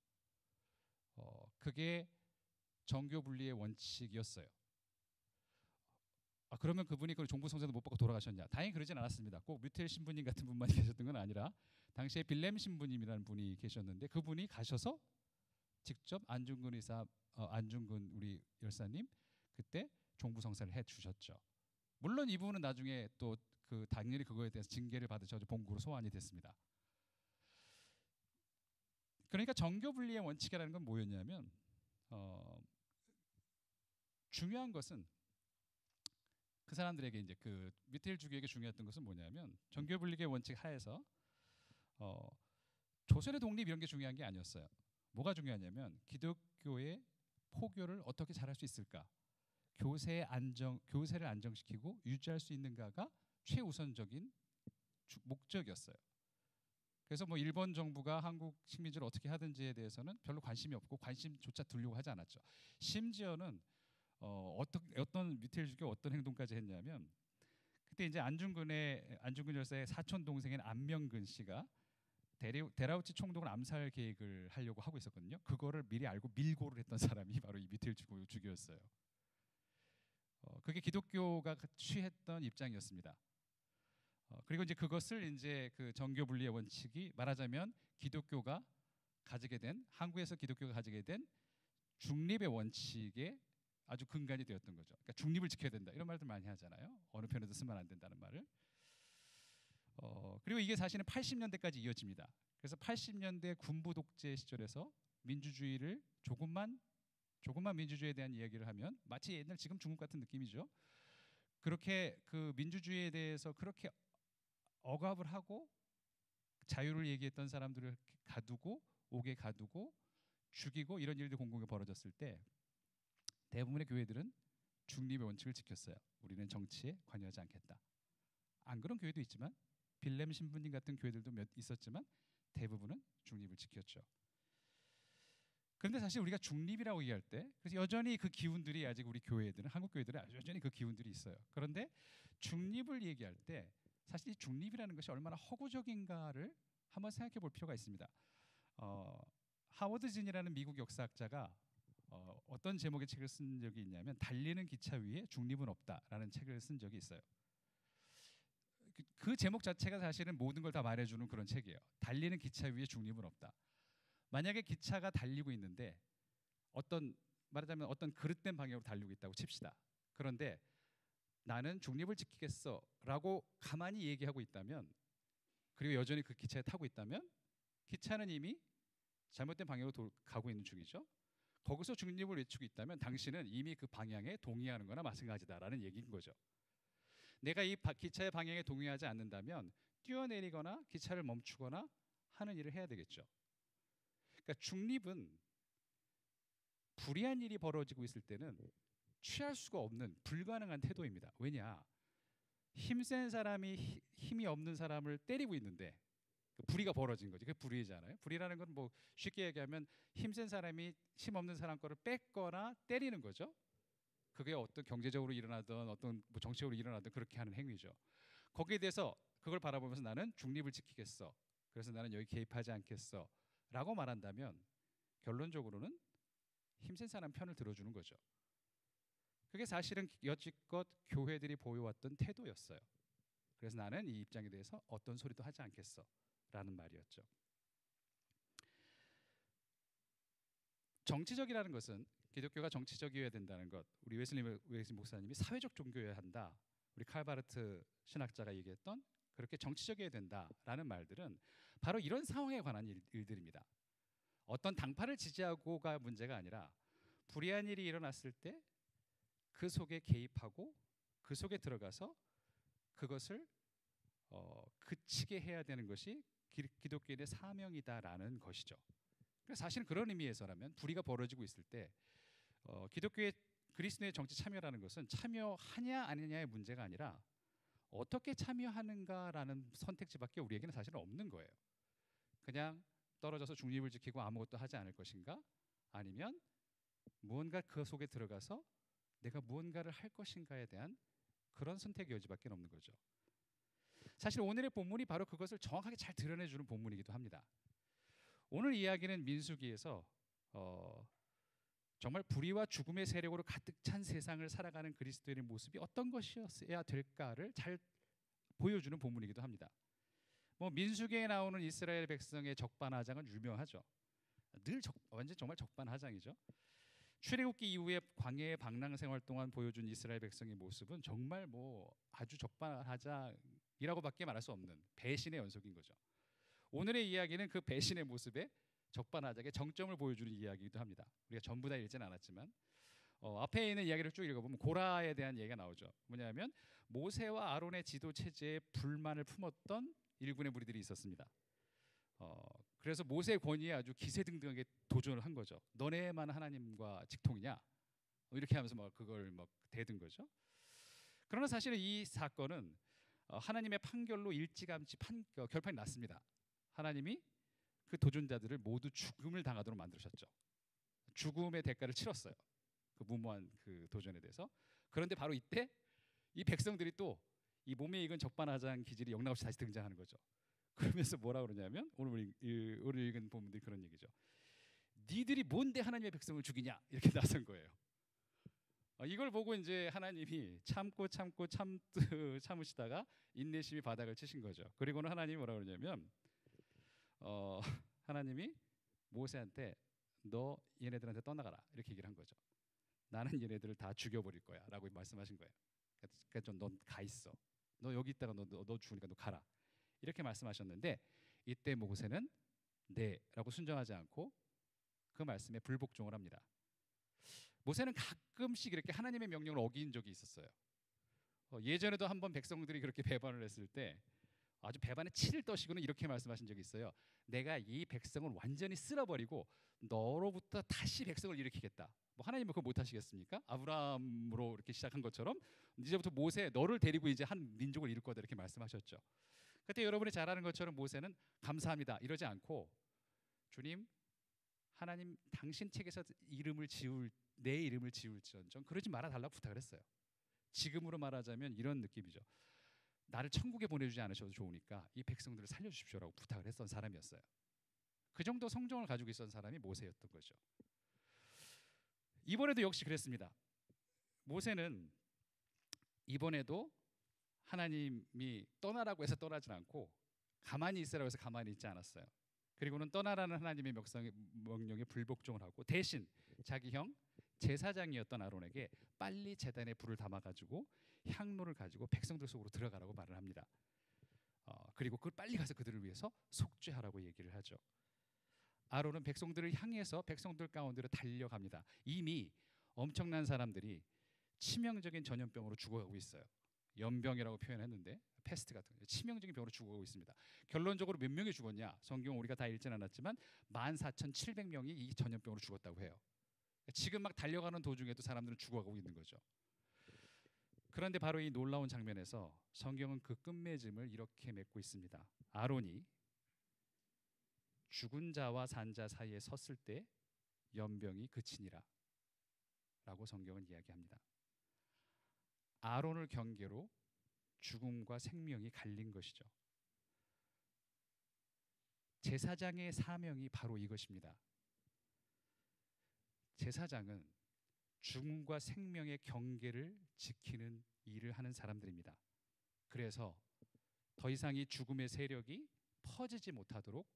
Speaker 2: 그게 정교 분리의 원칙이었어요. 그러면 그분이 그 종부성사도 못 받고 돌아가셨냐? 다행히 그러진 않았습니다. 꼭 뮤텔 신부님 같은 분만 계셨던 건 아니라 당시에 빌렘 신부님이라는 분이 계셨는데 그분이 가셔서 직접 안중근 우리 열사님 그때 종부성사를 해주셨죠. 물론 이분은 나중에 또 그 당연히 그거에 대해서 징계를 받으셔서 본국으로 소환이 됐습니다. 그러니까 정교 분리의 원칙이라는 건 뭐였냐면 중요한 것은 그 사람들에게 이제 그 뮤텔 주교에게 중요했던 것은 뭐냐면 정교 분리의 원칙 하에서 조선의 독립 이런 게 중요한 게 아니었어요. 뭐가 중요하냐면 기독교의 포교를 어떻게 잘할 수 있을까? 교세를 안정시키고 유지할 수 있는가가 최우선적인 목적이었어요. 그래서 뭐 일본 정부가 한국 식민지를 어떻게 하든지에 대해서는 별로 관심이 없고 관심조차 두려고 하지 않았죠. 심지어는 어떤 뮤텔 주교 어떤 행동까지 했냐면 그때 이제 안중근 열사의 사촌 동생인 안명근 씨가 데라우치 총독을 암살 계획을 하려고 하고 있었거든요. 그거를 미리 알고 밀고를 했던 사람이 바로 이 뮤텔 주교였어요. 그게 기독교가 취했던 입장이었습니다. 그리고 이제 그것을 이제 그 정교 분리의 원칙이 말하자면 기독교가 가지게 된 한국에서 기독교가 가지게 된 중립의 원칙의 아주 근간이 되었던 거죠. 그러니까 중립을 지켜야 된다 이런 말들 많이 하잖아요. 어느 편에도 쓰면 안 된다는 말을. 그리고 이게 사실은 80년대까지 이어집니다. 그래서 80년대 군부 독재 시절에서 민주주의를 조금만 민주주의에 대한 이야기를 하면 마치 옛날 지금 중국 같은 느낌이죠. 그렇게 그 민주주의에 대해서 그렇게 억압을 하고 자유를 얘기했던 사람들을 가두고 옥에 가두고 죽이고 이런 일들이 공공에 벌어졌을 때 대부분의 교회들은 중립의 원칙을 지켰어요. 우리는 정치에 관여하지 않겠다. 안 그런 교회도 있지만 빌렘 신부님 같은 교회들도 몇 있었지만 대부분은 중립을 지켰죠. 그런데 사실 우리가 중립이라고 얘기할 때 그래서 여전히 그 기운들이 아직 우리 교회들은 한국 교회들은 여전히 그 기운들이 있어요. 그런데 중립을 얘기할 때 사실 이 중립이라는 것이 얼마나 허구적인가를 한번 생각해 볼 필요가 있습니다. 하워드 진이라는 미국 역사학자가 어떤 제목의 책을 쓴 적이 있냐면 달리는 기차 위에 중립은 없다라는 책을 쓴 적이 있어요. 그 제목 자체가 사실은 모든 걸 다 말해주는 그런 책이에요. 달리는 기차 위에 중립은 없다. 만약에 기차가 달리고 있는데 말하자면 어떤 그릇된 방향으로 달리고 있다고 칩시다. 그런데 나는 중립을 지키겠어라고 가만히 얘기하고 있다면 그리고 여전히 그 기차에 타고 있다면 기차는 이미 잘못된 방향으로 가고 있는 중이죠. 거기서 중립을 외치고 있다면 당신은 이미 그 방향에 동의하는 거나 마찬가지다라는 얘기인 거죠. 내가 이 기차의 방향에 동의하지 않는다면 뛰어내리거나 기차를 멈추거나 하는 일을 해야 되겠죠. 그러니까 중립은 불의한 일이 벌어지고 있을 때는 취할 수가 없는 불가능한 태도입니다. 왜냐? 힘센 사람이 힘이 없는 사람을 때리고 있는데 불의가 벌어진 거지. 그게 불의잖아요. 불의라는 건 뭐 쉽게 얘기하면 힘센 사람이 힘 없는 사람 거를 뺏거나 때리는 거죠. 그게 어떤 경제적으로 일어나든 어떤 뭐 정치적으로 일어나든 그렇게 하는 행위죠. 거기에 대해서 그걸 바라보면서 나는 중립을 지키겠어. 그래서 나는 여기 개입하지 않겠어. 라고 말한다면 결론적으로는 힘센 사람 편을 들어주는 거죠. 그게 사실은 여지껏 교회들이 보여왔던 태도였어요. 그래서 나는 이 입장에 대해서 어떤 소리도 하지 않겠어 라는 말이었죠. 정치적이라는 것은 기독교가 정치적이어야 된다는 것, 우리 웨슬리 목사님이 사회적 종교여야 한다, 우리 칼바르트 신학자가 얘기했던 그렇게 정치적이어야 된다라는 말들은 바로 이런 상황에 관한 일들입니다. 어떤 당파를 지지하고가 문제가 아니라 불의한 일이 일어났을 때 그 속에 개입하고 그 속에 들어가서 그것을 그치게 해야 되는 것이 기독교인의 사명이다라는 것이죠. 그래서 사실은 그런 의미에서라면 불의가 벌어지고 있을 때 기독교의 그리스도의 정치 참여라는 것은 참여하냐 아니냐의 문제가 아니라 어떻게 참여하는가라는 선택지밖에 우리에게는 사실은 없는 거예요. 그냥 떨어져서 중립을 지키고 아무것도 하지 않을 것인가, 아니면 무언가 그 속에 들어가서 내가 무언가를 할 것인가에 대한 그런 선택의 여지밖에 없는 거죠. 사실 오늘의 본문이 바로 그것을 정확하게 잘 드러내주는 본문이기도 합니다. 오늘 이야기는 민수기에서 정말 불의와 죽음의 세력으로 가득 찬 세상을 살아가는 그리스도인의 모습이 어떤 것이어야 될까를 잘 보여주는 본문이기도 합니다. 뭐 민수기에 나오는 이스라엘 백성의 적반하장은 유명하죠. 늘 완전 정말 적반하장이죠. 출애굽기 이후에 광야의 방랑 생활 동안 보여준 이스라엘 백성의 모습은 정말 뭐 아주 적반하장이라고밖에 말할 수 없는 배신의 연속인 거죠. 오늘의 이야기는 그 배신의 모습에 적반하장의 정점을 보여주는 이야기이기도 합니다. 우리가 전부 다 읽지는 않았지만 앞에 있는 이야기를 쭉 읽어보면 고라에 대한 얘기가 나오죠. 뭐냐면 모세와 아론의 지도 체제에 불만을 품었던 일군의 무리들이 있었습니다. 그래서 모세의 권위에 아주 기세등등하게 도전을 한 거죠. 너네만 하나님과 직통이냐? 이렇게 하면서 막 그걸 막 대든 거죠. 그러나 사실은 이 사건은 하나님의 판결로 일찌감치 결판이 났습니다. 하나님이 그 도전자들을 모두 죽음을 당하도록 만드셨죠. 죽음의 대가를 치렀어요. 그 무모한 그 도전에 대해서. 그런데 바로 이때 이 백성들이 또 이 몸에 익은 적반하장 기질이 영락없이 다시 등장하는 거죠. 그러면서 뭐라 그러냐면 오늘 읽은 본문들이 그런 얘기죠. 니들이 뭔데 하나님의 백성을 죽이냐, 이렇게 나선 거예요. 이걸 보고 이제 하나님이 참으시다가 인내심이 바닥을 치신 거죠. 그리고는 하나님이 뭐라 그러냐면 하나님이 모세한테 너 얘네들한테 떠나가라, 이렇게 얘기를 한 거죠. 나는 얘네들을 다 죽여버릴 거야 라고 말씀하신 거예요. 그러니까 좀 넌 가 있어. 너 여기 있다가 너 죽으니까 너 가라, 이렇게 말씀하셨는데 이때 모세는 네 라고 순종하지 않고 그 말씀에 불복종을 합니다. 모세는 가끔씩 이렇게 하나님의 명령을 어긴 적이 있었어요. 예전에도 한번 백성들이 그렇게 배반을 했을 때 아주 배반에 치를 떠시고는 이렇게 말씀하신 적이 있어요. 내가 이 백성을 완전히 쓸어버리고 너로부터 다시 백성을 일으키겠다. 뭐 하나님은 그거 못 하시겠습니까? 아브라함으로 이렇게 시작한 것처럼 이제부터 모세 너를 데리고 이제 한 민족을 이룰 거다, 이렇게 말씀하셨죠. 그때 여러분이 잘 아는 것처럼 모세는 감사합니다 이러지 않고 주님, 하나님 당신 책에서 내 이름을 지울지언정 그러지 말아달라고 부탁을 했어요. 지금으로 말하자면 이런 느낌이죠. 나를 천국에 보내주지 않으셔도 좋으니까 이 백성들을 살려주십시오라고 부탁을 했던 사람이었어요. 그 정도 성정을 가지고 있었던 사람이 모세였던 거죠. 이번에도 역시 그랬습니다. 모세는 이번에도 하나님이 떠나라고 해서 떠나지 않고 가만히 있으라고 해서 가만히 있지 않았어요. 그리고는 떠나라는 하나님의 명령에 불복종을 하고 대신 자기 형 제사장이었던 아론에게 빨리 제단에 불을 담아가지고 향로를 가지고 백성들 속으로 들어가라고 말을 합니다. 그리고 그걸 빨리 가서 그들을 위해서 속죄하라고 얘기를 하죠. 아론은 백성들을 향해서 백성들 가운데로 달려갑니다. 이미 엄청난 사람들이 치명적인 전염병으로 죽어가고 있어요. 연병이라고 표현했는데 패스트 같은 치명적인 병으로 죽어가고 있습니다. 결론적으로 몇 명이 죽었냐? 성경 우리가 다 읽지는 않았지만 14,700명이 이 전염병으로 죽었다고 해요. 지금 막 달려가는 도중에도 사람들은 죽어가고 있는 거죠. 그런데 바로 이 놀라운 장면에서 성경은 그 끝맺음을 이렇게 맺고 있습니다. 아론이 죽은 자와 산 자 사이에 섰을 때 연병이 그치니라 라고 성경은 이야기합니다. 아론을 경계로 죽음과 생명이 갈린 것이죠. 제사장의 사명이 바로 이것입니다. 제사장은 죽음과 생명의 경계를 지키는 일을 하는 사람들입니다. 그래서 더 이상 이 죽음의 세력이 퍼지지 못하도록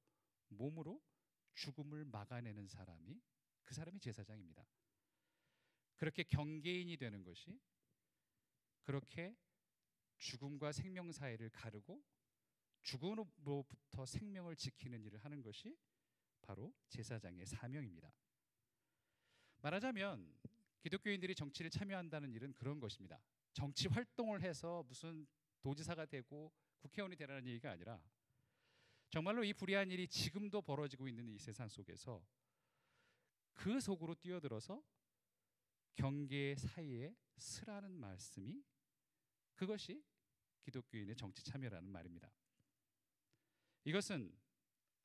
Speaker 2: 몸으로 죽음을 막아내는 사람이 그 사람이 제사장입니다. 그렇게 경계인이 되는 것이, 그렇게 죽음과 생명 사이를 가르고 죽음으로부터 생명을 지키는 일을 하는 것이 바로 제사장의 사명입니다. 말하자면 기독교인들이 정치를 참여한다는 일은 그런 것입니다. 정치 활동을 해서 무슨 도지사가 되고 국회의원이 되라는 얘기가 아니라 정말로 이 불의한 일이 지금도 벌어지고 있는 이 세상 속에서 그 속으로 뛰어들어서 경계 사이에 서라는 말씀이, 그것이 기독교인의 정치 참여라는 말입니다. 이것은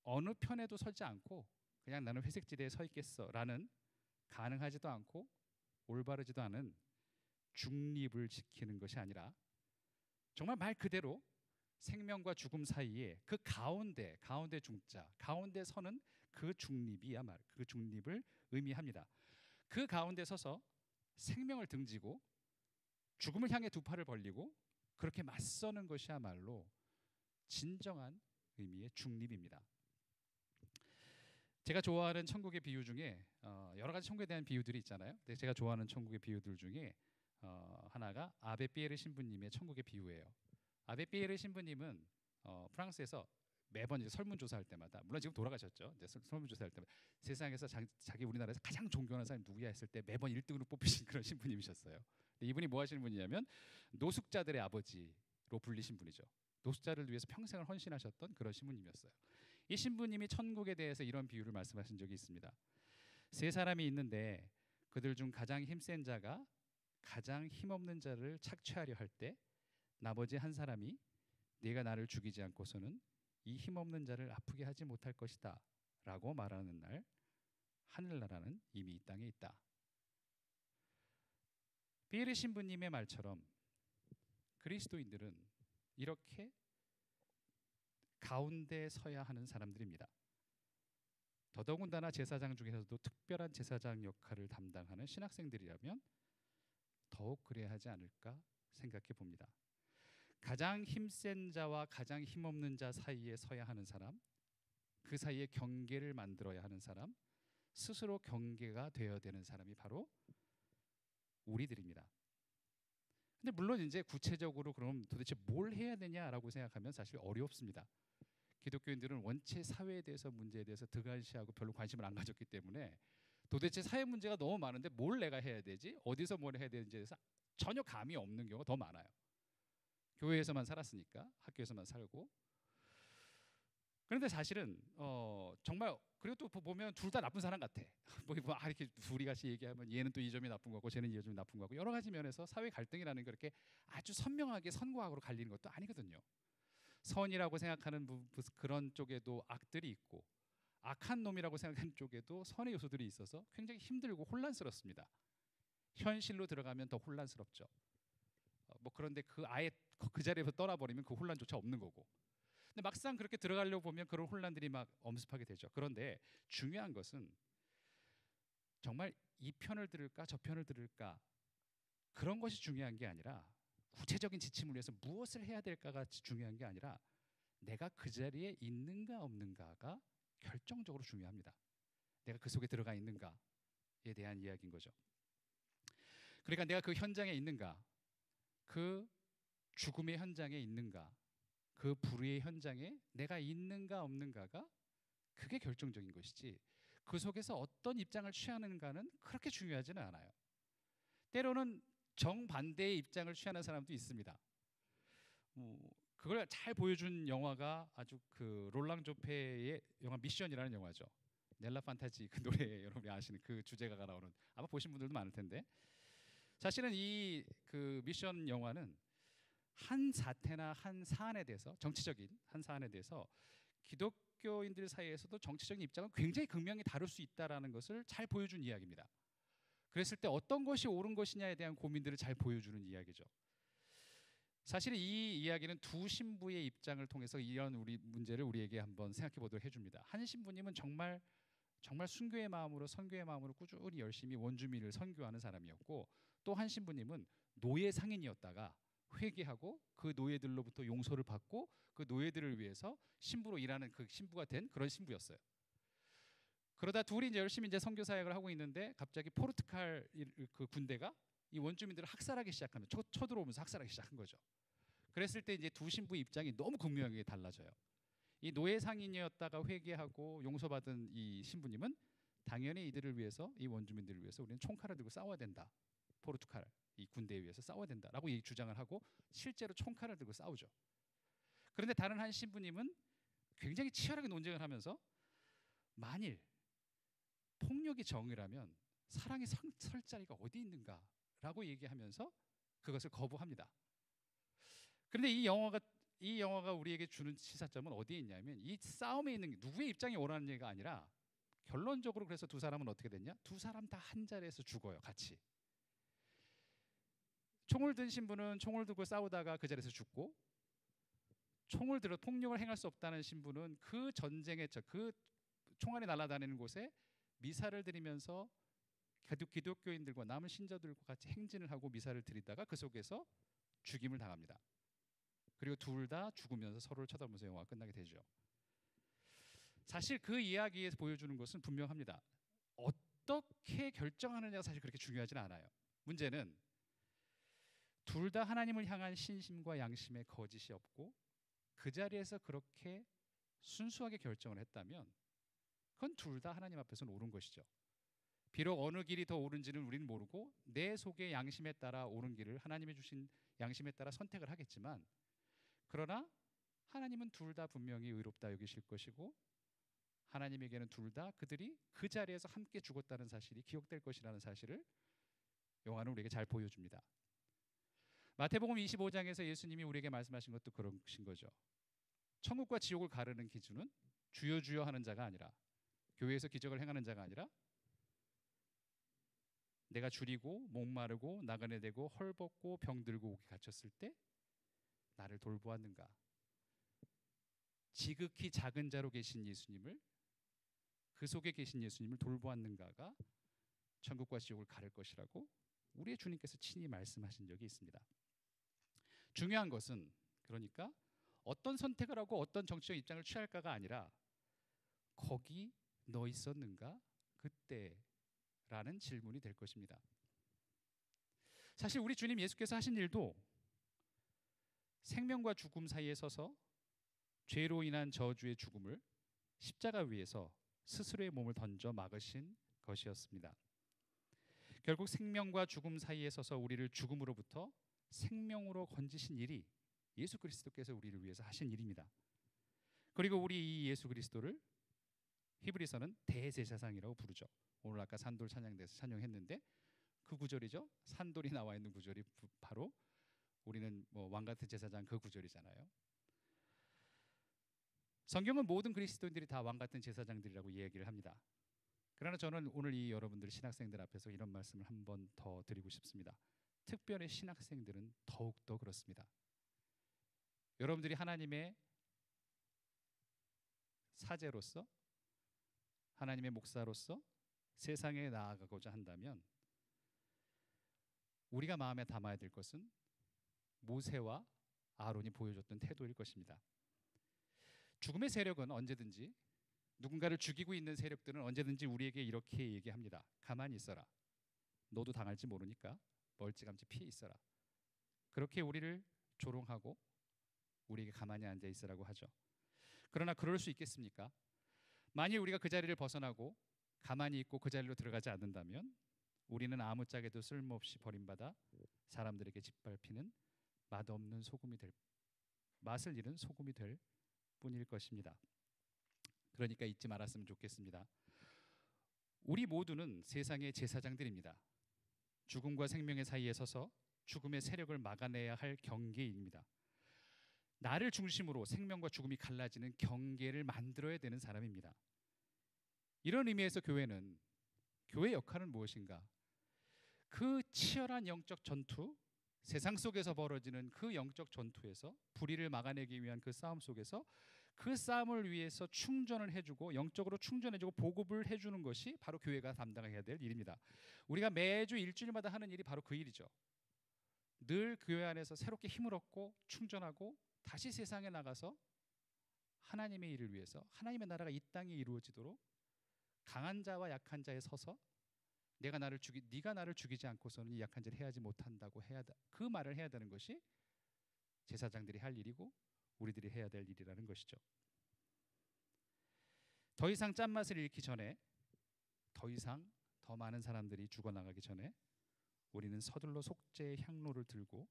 Speaker 2: 어느 편에도 서지 않고 그냥 나는 회색지대에 서 있겠어라는 가능하지도 않고 올바르지도 않은 중립을 지키는 것이 아니라 정말 말 그대로 생명과 죽음 사이에 그 가운데 중자 가운데 서는 그 중립이야말로 그 중립을 의미합니다. 그 가운데 서서 생명을 등지고 죽음을 향해 두 팔을 벌리고 그렇게 맞서는 것이야말로 진정한 의미의 중립입니다. 제가 좋아하는 천국의 비유 중에 여러 가지 천국에 대한 비유들이 있잖아요. 근데 제가 좋아하는 천국의 비유들 중에 하나가 아베 피에르 신부님의 천국의 비유예요. 아베 피에르 신부님은 프랑스에서 매번 이제 설문조사할 때마다, 물론 지금 돌아가셨죠. 이제 설문조사할 때마다 세상에서 자기 우리나라에서 가장 존경하는 사람이 누구야 했을 때 매번 1등으로 뽑히신 그런 신부님이셨어요. 이분이 뭐 하시는 분이냐면 노숙자들의 아버지로 불리신 분이죠. 노숙자를 위해서 평생을 헌신하셨던 그런 신부님이었어요. 이 신부님이 천국에 대해서 이런 비유를 말씀하신 적이 있습니다. 세 사람이 있는데 그들 중 가장 힘센 자가 가장 힘없는 자를 착취하려 할 때 나머지 한 사람이 네가 나를 죽이지 않고서는 이 힘없는 자를 아프게 하지 못할 것이다 라고 말하는 날 하늘나라는 이미 이 땅에 있다. 피에르 신부님의 말처럼 그리스도인들은 이렇게 가운데 서야 하는 사람들입니다. 더더군다나 제사장 중에서도 특별한 제사장 역할을 담당하는 신학생들이라면 더욱 그래야 하지 않을까 생각해 봅니다. 가장 힘센 자와 가장 힘없는 자 사이에 서야 하는 사람, 그 사이에 경계를 만들어야 하는 사람, 스스로 경계가 되어야 되는 사람이 바로 우리들입니다. 근데 물론 이제 구체적으로 그럼 도대체 뭘 해야 되냐라고 생각하면 사실 어렵습니다. 기독교인들은 원체 사회에 대해서 문제에 대해서 등한시하고 별로 관심을 안 가졌기 때문에 도대체 사회 문제가 너무 많은데 뭘 내가 해야 되지? 어디서 뭘 해야 되는지에 대해서 전혀 감이 없는 경우가 더 많아요. 교회에서만 살았으니까, 학교에서만 살고. 그런데 사실은 정말 그리고 또 보면 둘 다 나쁜 사람 같아. 이렇게 둘이 같이 얘기하면 얘는 또 이 점이 나쁜 거고 쟤는 이 점이 나쁜 거고 여러 가지 면에서 사회 갈등이라는 게 그렇게 아주 선명하게 선과 악으로 갈리는 것도 아니거든요. 선이라고 생각하는 그런 쪽에도 악들이 있고 악한 놈이라고 생각하는 쪽에도 선의 요소들이 있어서 굉장히 힘들고 혼란스럽습니다. 현실로 들어가면 더 혼란스럽죠. 그런데 아예 그 자리에서 떠나버리면 그 혼란조차 없는 거고. 근데 막상 그렇게 들어가려고 보면 그런 혼란들이 막 엄습하게 되죠. 그런데 중요한 것은 정말 이 편을 들을까 저 편을 들을까 그런 것이 중요한 게 아니라 구체적인 지침을 위해서 무엇을 해야 될까가 중요한 게 아니라 내가 그 자리에 있는가 없는가가 결정적으로 중요합니다. 내가 그 속에 들어가 있는가에 대한 이야기인 거죠. 그러니까 내가 그 현장에 있는가, 그 죽음의 현장에 있는가, 그 불의의 현장에 내가 있는가 없는가가 그게 결정적인 것이지 그 속에서 어떤 입장을 취하는가는 그렇게 중요하지는 않아요. 때로는 정반대의 입장을 취하는 사람도 있습니다. 그걸 잘 보여준 영화가 아주 그 롤랑 조페의 영화 미션이라는 영화죠. 넬라 판타지 그 노래 여러분이 아시는 그 주제가가 나오는, 아마 보신 분들도 많을 텐데, 사실은 이 그 미션 영화는 한 사태나 한 사안에 대해서, 정치적인 한 사안에 대해서 기독교인들 사이에서도 정치적인 입장은 굉장히 극명히 다를 수 있다라는 것을 잘 보여준 이야기입니다. 그랬을 때 어떤 것이 옳은 것이냐에 대한 고민들을 잘 보여주는 이야기죠. 사실 이 이야기는 두 신부의 입장을 통해서 이런 우리 문제를 우리에게 한번 생각해 보도록 해줍니다. 한 신부님은 정말 순교의 마음으로 선교의 마음으로 꾸준히 열심히 원주민을 선교하는 사람이었고, 또 한 신부님은 노예 상인이었다가 회개하고 그 노예들로부터 용서를 받고 그 노예들을 위해서 신부로 일하는 그 신부가 된 그런 신부였어요. 그러다 둘이 이제 열심히 이제 선교 사역을 하고 있는데 갑자기 포르투갈 그 군대가 이 원주민들을 학살하기 시작하면 쳐들어오면서 학살하기 시작한 거죠. 그랬을 때 이제 두 신부의 입장이 너무 극명하게 달라져요. 이 노예 상인이었다가 회개하고 용서받은 이 신부님은 당연히 이들을 위해서, 이 원주민들을 위해서 우리는 총칼을 들고 싸워야 된다. 포르투갈 이 군대에 의해서 싸워야 된다라고 주장을 하고 실제로 총칼을 들고 싸우죠. 그런데 다른 한 신부님은 굉장히 치열하게 논쟁을 하면서 만일 폭력이 정의라면 사랑의 설 자리가 어디 있는가라고 얘기하면서 그것을 거부합니다. 그런데 이 영화가 우리에게 주는 시사점은 어디에 있냐면 이 싸움에 있는 게 누구의 입장이 옳은 얘기가 아니라 결론적으로 그래서 두 사람은 어떻게 됐냐? 두 사람 다 한 자리에서 죽어요, 같이. 총을 든 신부는 총을 들고 싸우다가 그 자리에서 죽고, 총을 들어 폭력을 행할 수 없다는 신부는 그 전쟁에 그 총알이 날아다니는 곳에 미사를 드리면서 기독교인들과 남은 신자들과 같이 행진을 하고 미사를 드리다가 그 속에서 죽임을 당합니다. 그리고 둘 다 죽으면서 서로를 쳐다보면서 영화가 끝나게 되죠. 사실 그 이야기에서 보여주는 것은 분명합니다. 어떻게 결정하느냐가 사실 그렇게 중요하진 않아요. 문제는 둘 다 하나님을 향한 신심과 양심에 거짓이 없고 그 자리에서 그렇게 순수하게 결정을 했다면 그건 둘 다 하나님 앞에서는 옳은 것이죠. 비록 어느 길이 더 옳은지는 우리는 모르고 내 속의 양심에 따라 옳은 길을 하나님이 주신 양심에 따라 선택을 하겠지만, 그러나 하나님은 둘 다 분명히 의롭다 여기실 것이고 하나님에게는 둘 다 그들이 그 자리에서 함께 죽었다는 사실이 기억될 것이라는 사실을 영화는 우리에게 잘 보여줍니다. 마태복음 25장에서 예수님이 우리에게 말씀하신 것도 그러신 거죠. 천국과 지옥을 가르는 기준은 주여 주여 하는 자가 아니라, 교회에서 기적을 행하는 자가 아니라 내가 줄이고 목마르고 나그네 되고 헐벗고 병들고 옥에 갇혔을 때 나를 돌보았는가, 지극히 작은 자로 계신 예수님을, 그 속에 계신 예수님을 돌보았는가가 천국과 지옥을 가를 것이라고 우리의 주님께서 친히 말씀하신 적이 있습니다. 중요한 것은 그러니까 어떤 선택을 하고 어떤 정치적 입장을 취할까가 아니라 거기 너 있었는가 그때라는 질문이 될 것입니다. 사실 우리 주님 예수께서 하신 일도 생명과 죽음 사이에 서서 죄로 인한 저주의 죽음을 십자가 위에서 스스로의 몸을 던져 막으신 것이었습니다. 결국 생명과 죽음 사이에 서서 우리를 죽음으로부터 생명으로 건지신 일이 예수 그리스도께서 우리를 위해서 하신 일입니다. 그리고 우리 이 예수 그리스도를 히브리서는 대제사장이라고 부르죠. 오늘 아까 산돌 찬양대에서 찬양했는데 그 구절이죠. 산돌이 나와 있는 구절이 바로 우리는 왕같은 제사장 그 구절이잖아요. 성경은 모든 그리스도인들이 다 왕같은 제사장들이라고 이야기를 합니다. 그러나 저는 오늘 이 여러분들 신학생들 앞에서 이런 말씀을 한 번 더 드리고 싶습니다. 특별히 신학생들은 더욱더 그렇습니다. 여러분들이 하나님의 사제로서, 하나님의 목사로서 세상에 나아가고자 한다면 우리가 마음에 담아야 될 것은 모세와 아론이 보여줬던 태도일 것입니다. 죽음의 세력은 언제든지, 누군가를 죽이고 있는 세력들은 언제든지 우리에게 이렇게 얘기합니다. 가만히 있어라. 너도 당할지 모르니까 멀찌감치 피해 있어라. 그렇게 우리를 조롱하고 우리에게 가만히 앉아 있으라고 하죠. 그러나 그럴 수 있겠습니까? 만일 우리가 그 자리를 벗어나고 가만히 있고 그 자리로 들어가지 않는다면 우리는 아무짝에도 쓸모없이 버림받아 사람들에게 짓밟히는 맛없는 소금이 맛을 잃은 소금이 될 뿐일 것입니다. 그러니까 잊지 말았으면 좋겠습니다. 우리 모두는 세상의 제사장들입니다. 죽음과 생명의 사이에 서서 죽음의 세력을 막아내야 할 경계인입니다. 나를 중심으로 생명과 죽음이 갈라지는 경계를 만들어야 되는 사람입니다. 이런 의미에서 교회의 역할은 무엇인가? 그 치열한 영적 전투, 세상 속에서 벌어지는 그 영적 전투에서 불의를 막아내기 위한 그 싸움 속에서 그 싸움을 위해서 충전을 해주고 영적으로 충전해주고 보급을 해주는 것이 바로 교회가 담당해야 될 일입니다. 우리가 매주 일주일마다 하는 일이 바로 그 일이죠. 늘 교회 안에서 새롭게 힘을 얻고 충전하고 다시 세상에 나가서 하나님의 일을 위해서 하나님의 나라가 이 땅에 이루어지도록 강한 자와 약한 자에 서서 네가 나를 죽이지 않고서는 이 약한 자를 해하지 못한다고 그 말을 해야 되는 것이 제사장들이 할 일이고 우리들이 해야 될 일이라는 것이죠. 더 이상 짠맛을 잃기 전에, 더 이상 더 많은 사람들이 죽어나가기 전에 우리는 서둘러 속죄의 향로를 들고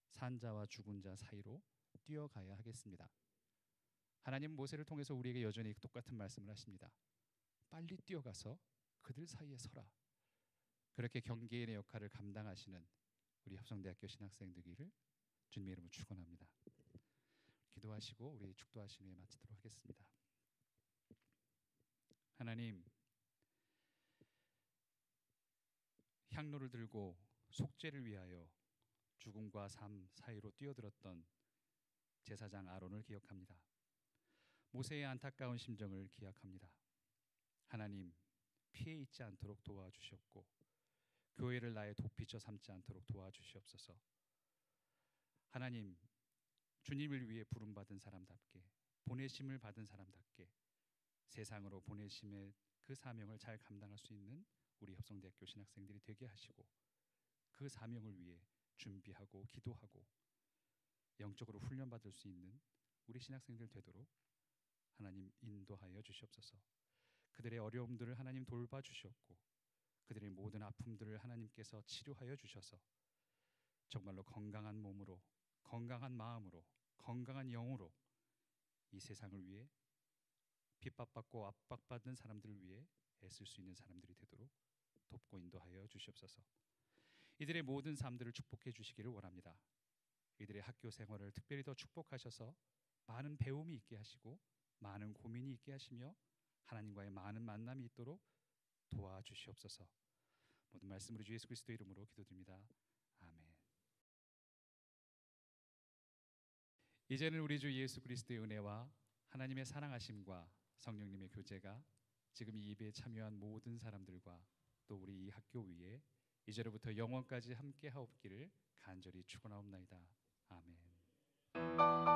Speaker 2: 산 자와 죽은 자 사이로 뛰어가야 하겠습니다. 하나님 모세를 통해서 우리에게 여전히 똑같은 말씀을 하십니다. 빨리 뛰어가서 그들 사이에 서라. 그렇게 경계인의 역할을 감당하시는 우리 협성대학교 신학생 되기를 주님의 이름으로 축원합니다. 기도하시고 우리 축도하신 후에 마치도록 하겠습니다. 하나님, 향로를 들고 속죄를 위하여 죽음과 삶 사이로 뛰어들었던 제사장 아론을 기억합니다. 모세의 안타까운 심정을 기억합니다. 하나님, 피해 있지 않도록 도와주시옵고 교회를 나의 도피처 삼지 않도록 도와주시옵소서. 하나님, 주님을 위해 부름받은 사람답게, 보내심을 받은 사람답게 세상으로 보내심의 그 사명을 잘 감당할 수 있는 우리 협성대학교 신학생들이 되게 하시고 그 사명을 위해 준비하고 기도하고 영적으로 훈련받을 수 있는 우리 신학생들 되도록 하나님 인도하여 주시옵소서. 그들의 어려움들을 하나님 돌봐 주시옵고 그들의 모든 아픔들을 하나님께서 치료하여 주셔서 정말로 건강한 몸으로, 건강한 마음으로, 건강한 영으로 이 세상을 위해 핍박받고 압박받는 사람들을 위해 애쓸 수 있는 사람들이 되도록 돕고 인도하여 주시옵소서. 이들의 모든 삶들을 축복해 주시기를 원합니다. 이들의 학교 생활을 특별히 더 축복하셔서 많은 배움이 있게 하시고 많은 고민이 있게 하시며 하나님과의 많은 만남이 있도록 도와주시옵소서. 모든 말씀으로 주 예수 그리스도 이름으로 기도드립니다. 아멘. 이제는 우리 주 예수 그리스도의 은혜와 하나님의 사랑하심과 성령님의 교제가 지금 이 예배에 참여한 모든 사람들과 또 우리 이 학교 위에 이제로부터 영원까지 함께 하옵기를 간절히 축원하옵나이다. 아멘.